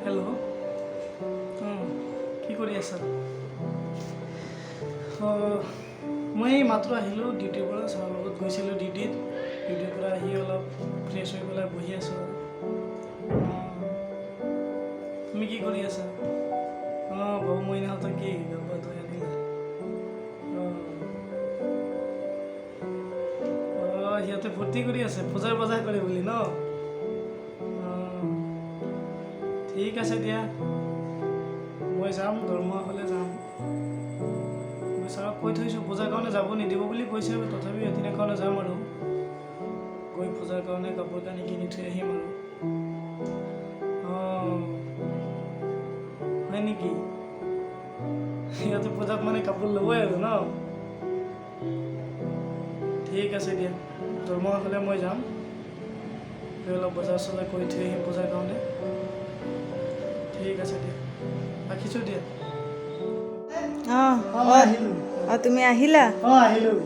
Hello কি কৰি আছা? মই মাত্ৰ আহিলোঁ ডিউটিৰ পৰা, ছাৰৰ লগত গৈছিলোঁ ডিউটিৰ পৰা আহি অলপ ফ্ৰেছ হৈ পেলাই বহি আছোঁ। তুমি কি কৰি আছা? বাবু মইনাহঁতক কি গাব তই আনিলা? সিহঁতে ফূৰ্তি কৰি আছে, বজাৰ কৰে বুলি ন? ঠিক আছে দিয়া, মই যাম, দৰমহা হ'লে যাম। মই ছাৰক কৈ থৈছোঁ পূজাৰ কাৰণে যাব নিদিব বুলি কৈছে, তথাপিও এদিনৰ কাৰণে যাম আৰু গৈ পূজাৰ কাৰণে কাপোৰ কানি কিনি থৈ আহিম আৰু। হয় নেকি? সিহঁতে পূজাত মানে কাপোৰ ল'বই আৰু ন? ঠিক আছে দিয়া, দৰমহা হ'লে মই যাম, অলপ বজাৰ চজাৰ কৰি থৈ আহিম পূজাৰ কাৰণে। ঠিক আছে দিয়া, ৰাখিছোঁ দিয়া। তুমি আহিলা? আহিলোঁ।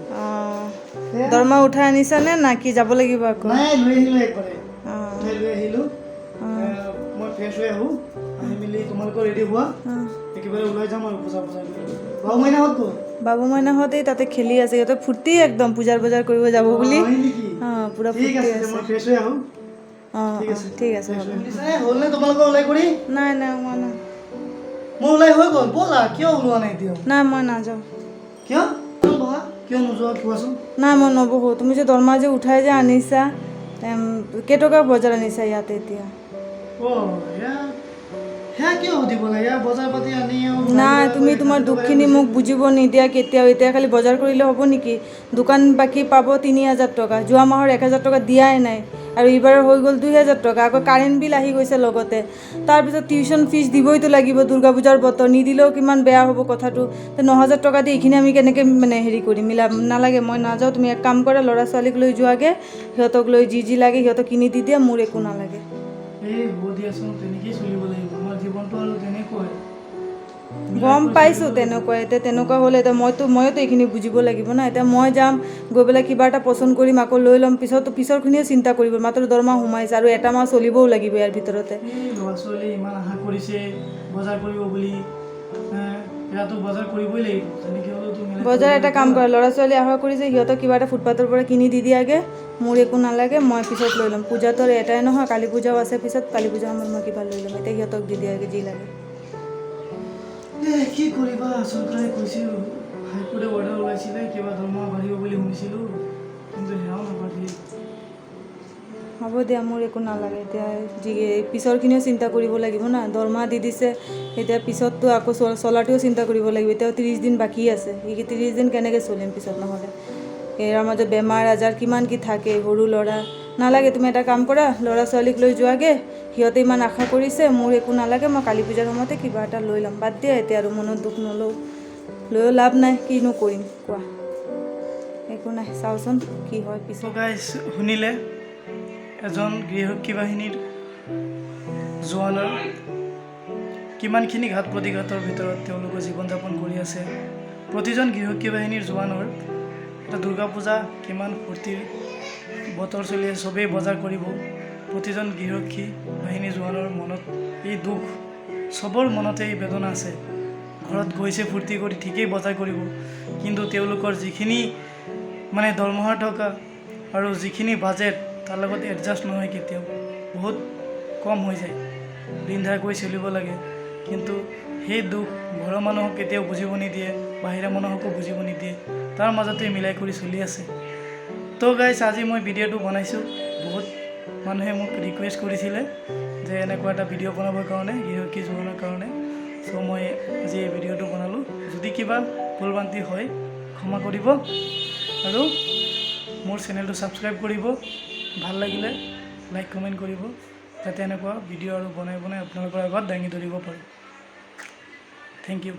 দৰমহা উঠাই আনিছা নে না কি যাব লাগিব আকৌ? নাই, লৈ আহিলোঁ একবাৰে। লৈ আহিলোঁ। মই ফ্ৰেছ হৈ আহোঁ, আহি মেলি তোমালোকৰ ৰেডি হোৱা, একেবাৰে ওলাই যাম আৰু পূজা কৰি। বাবু মইনাহঁত ক'ত? বাবু মইনাহঁতে তাতে খেলি আছে, সিহঁতে ফূৰ্তি একদম পূজাৰ বজাৰ কৰিব যাব বুলি। পুৰা ঠিক ফূৰ্তি আছে, আছে। মই ফ্ৰেছ হৈ আহোঁ। ঠিক আছে হ'ব। হ'ল নে তোমালোকৰ ওলাই কৰি? নাই হোৱা নাই। মোৰ ওলাই হৈ গ'ল, ব'লা। কিয় ওলোৱা নাই এতিয়া? নাই মই নাযাওঁ। কিয়? বহা। কিয় নোযোৱা কোৱাচোন? নাই মই নবহোঁ। তুমি যে দৰমহা যে উঠাই যে আনিছা, কেইটকা বজাৰ আনিছা ইয়াতে এতিয়া? সেয়া কিয় সুধিব লাগে? বজাৰ পাতি আনি নাই, তুমি তোমাৰ দুখখিনি মোক বুজিব নিদিয়া কেতিয়াও। এতিয়া খালি বজাৰ কৰিলে হ'ব নেকি? দোকান বাকী পাব ৩,০০০ টকা, যোৱা মাহৰ ১,০০০ টকা দিয়াই নাই, আৰু এইবাৰ হৈ গ'ল ২,০০০ টকা। আকৌ কাৰেণ্ট বিল আহি গৈছে লগতে। তাৰপিছত টিউশ্যন ফিজ দিবইতো লাগিব, দুৰ্গা পূজাৰ বতৰ, নিদিলেও কিমান বেয়া হ'ব কথাটো। ৯,০০০ টকা দি এইখিনি আমি কেনেকৈ হেৰি কৰিম, মিলাম? নালাগে, মই নাযাওঁ। তুমি এক কাম কৰা, ল'ৰা ছোৱালীক লৈ যোৱাগৈ, সিহঁতক লৈ যি লাগে সিহঁতক কিনি দি দিয়া, মোৰ একো নালাগে। হ'ব দিয়াচোন, তেনেকেই চলিব লাগিব। আমাৰ জীৱনটো আৰু তেনেকুৱাই। গম পাইছোঁ তেনেকুৱা। এতিয়া তেনেকুৱা হ'লে এতিয়া ময়োতো এইখিনি বুজিব লাগিব না। এতিয়া মই যাম, গৈ পেলাই কিবা এটা পচন্দ কৰিম, আকৌ লৈ ল'ম। পিছৰখিনিয়ে চিন্তা কৰিব, মাত্ৰ দৰমহা সোমাইছে আৰু এটা মাহ চলিবও লাগিব ইয়াৰ ভিতৰতে। ল'ৰা ছোৱালী ইমান আশা কৰিছে বজাৰ কৰিব বুলি, ইয়াতো বজাৰ কৰিবই লাগিব। তেনেকৈ হ'লেতো বজাৰ এটা কাম কৰা, ল'ৰা ছোৱালী আশা কৰিছে, সিহঁতক কিবা এটা ফুটপাথৰ পৰা কিনি দি দিয়াগে, মোৰ একো নালাগে, মই পিছত লৈ ল'ম। পূজাটো এটাই নহয়, কালী পূজাও আছে পিছত, কালী পূজাৰ সময়ত মই কিবা লৈ ল'ম। এতিয়া সিহঁতক দি দিয়াগে যি লাগে। কি কৰিবা, চৰকাৰে কৈছিল, হাইকোৰ্টে অৰ্ডাৰ ওলাইছিলে কিবা দৰমহা বাঢ়িব বুলি শুনিছিলোঁ, কিন্তু সেয়াও নাবাঢ়িল। হ'ব দিয়া, মোৰ একো নালাগে। এতিয়া পিছৰখিনিও চিন্তা কৰিব লাগিব না। দৰমহা দি দিছে, এতিয়া পিছততো আকৌ চলাটোও চিন্তা কৰিব লাগিব। এতিয়াও 30 দিন বাকী আছে, এই 30 দিন কেনেকৈ চলিম পিছত নহ'লে? ইয়াৰ মাজত বেমাৰ আজাৰ কিমান কি থাকে, সৰু ল'ৰা। নালাগে, তুমি এটা কাম কৰা, ল'ৰা ছোৱালীক লৈ যোৱাগৈ, সিহঁতে ইমান আশা কৰিছে, মোৰ একো নালাগে, মই কালী পূজাৰ সময়তে কিবা এটা লৈ ল'ম। বাদ দিয়া এতিয়া, আৰু মনত দুখ নলওঁ, লৈও লাভ নাই, কিনো কৰিম কোৱা? একো নাই, চাওঁচোন কি হয় পিছত। শুনিলে, এজন গৃহৰক্ষী বাহিনীৰ জোৱানৰ কিমানখিনি ঘাত প্ৰতিঘাতৰ ভিতৰত তেওঁলোকৰ জীৱন যাপন কৰি আছে। প্ৰতিজন গৃহৰক্ষী বাহিনীৰ জোৱানৰ এটা দুৰ্গা পূজা কিমান ফূৰ্তিৰ বতৰ চলি আছে, চবেই বজাৰ কৰিব। প্ৰতিজন গৃহৰক্ষী বাহিনীৰ জোৱানৰ মনত এই দুখ, চবৰ মনতে এই বেদনা আছে। ঘৰত গৈছে ফূৰ্তি কৰি, ঠিকেই বজাৰ কৰিব, কিন্তু তেওঁলোকৰ যিখিনি দৰমহাৰ টকা আৰু যিখিনি বাজেট, তাৰ লগত এডজাষ্ট নহয় কেতিয়াও, বহুত কম হৈ যায়। বিন্দাকৈ চলিব লাগে, কিন্তু সেই দুখ ঘৰৰ মানুহক কেতিয়াও বুজিব নিদিয়ে, বাহিৰা মানুহকো বুজিব নিদিয়ে, তাৰ মাজতে মিলাই কৰি চলি আছে। তো গাইছ, আজি মই ভিডিঅ'টো বনাইছোঁ। বহুত মানুহে মোক ৰিকুৱেষ্ট কৰিছিলে যে এনেকুৱা এটা ভিডিঅ' বনাবৰ কাৰণে, গৃহৰক্ষী জোৱানৰ কাৰণে। চ' মই আজি এই ভিডিঅ'টো বনালোঁ। যদি কিবা ভুল ভ্ৰান্তি হয় ক্ষমা কৰিব, আৰু মোৰ চেনেলটো ছাবস্ক্ৰাইব কৰিব। ভাল লাগিলে লাইক কমেণ্ট কৰিব, যাতে এনেকুৱা ভিডিঅ' আৰু বনাই আপোনালোকৰ আগত দাঙি ধৰিব পাৰোঁ। Thank U.